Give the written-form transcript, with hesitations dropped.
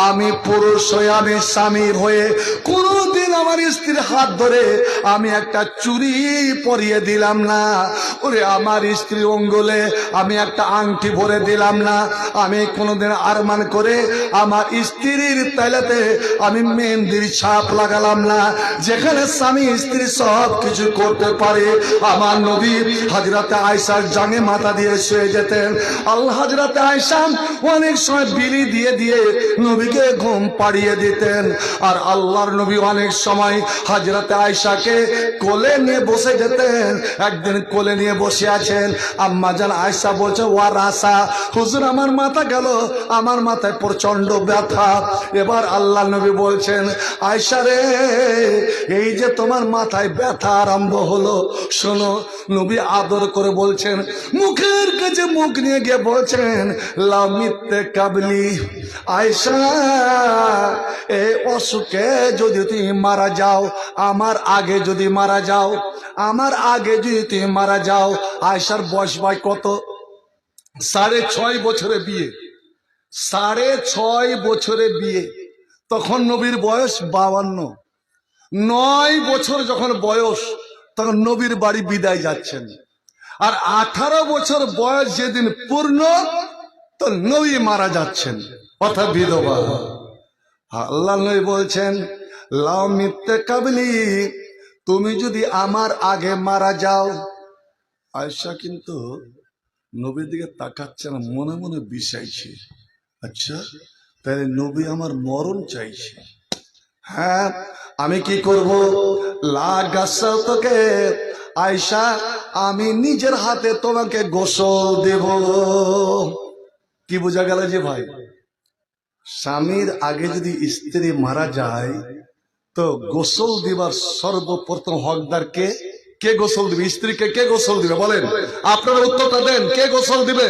আমি পুরুষ হয়ে, আমি স্বামী হয়ে কোনদিন আমার স্ত্রীর হাত ধরে আমি একটা চুড়ি পরিয়ে দিলাম না। ওরে আমার স্ত্রীর অঙ্গলে আমি একটা আংটি ভরে দিলাম না। আমি কোনদিন আরমান করে আমার স্ত্রীর তাইলাতে আমি মেহেন্দির ছাপ লাগালাম না। যেখানে স্বামী স্ত্রী সব কিছু করতে পারে, আমার নবী হযরতে আয়েশার জাঙে মাথা দিয়ে শুয়ে যেতেন। আল্লাহ হযরতে আয়েশা অনেক সময় বিলি দিয়ে দিয়ে নবীকে ঘুম পাড়িয়ে দিতেন। আর আল্লাহর নবী অনেক সময় হযরতে আয়েশাকে কোলে নিয়ে বসে যেতেন। একদিন কোলে নিয়ে বসে আছেন, আম্মা জান আয়েশা বলছে, ওয়া রাসা, হুজুর আমার মাথা গেল, আমার মাথায় প্রচন্ড ব্যথা। এবার আল্লাহ নবী বলছেন, আয়েশা রে, এই যে তোমার মাথায় ব্যথা আরম্ভ হলো, শোনো। নবী আদর করে বলছেন, মুখের কাছে মুখ নিয়ে গিয়ে বলছেন, লা মিত্তে কাবলি, আয়েশা এই অসুখে যদি তুমি মারা যাও, আমার আগে যদি মারা যাও, আমার আগে যদি তুমি মারা যাও। আয়েশার বয়স ভাই কত? 6.5 বছরে বিয়ে, 6.5 বছরে বিয়ে। তখন নবীর বয়স 52। 9 বছর যখন বয়স, তখন নবীর বাড়ি বিদায় যাচ্ছেন। আর 18 বছর বয়স যেদিন পূর্ণ, তো নবী মারা যাচ্ছেন, অর্থাৎ বিধবা। আল্লাহ নবী বলছেন, লাউ মিত্তে কাবলি, তুমি যদি আমার আগে মারা যাও। আয়েশা কিন্তু নবীর দিকে তাকাচ্ছে না, মনে মনে বিষাইছে, আচ্ছা তাহলে নবী আমার মরণ চাইছে। হ্যাঁ, আমি কি করব? লা গাসাল তোকে আয়েশা, আমি নিজের হাতে তোমাকে গোসল দেব। কি বোঝা গেল যে ভাই, স্বামীর আগে যদি স্ত্রী মারা যায়, তো গোসল দিবার সর্বপ্রথম হকদার কে? কে গোসল দিবে? স্ত্রীকে কে গোসল দিবে? বলেন, আপনারা উত্তরটা দেন, কে গোসল দিবে?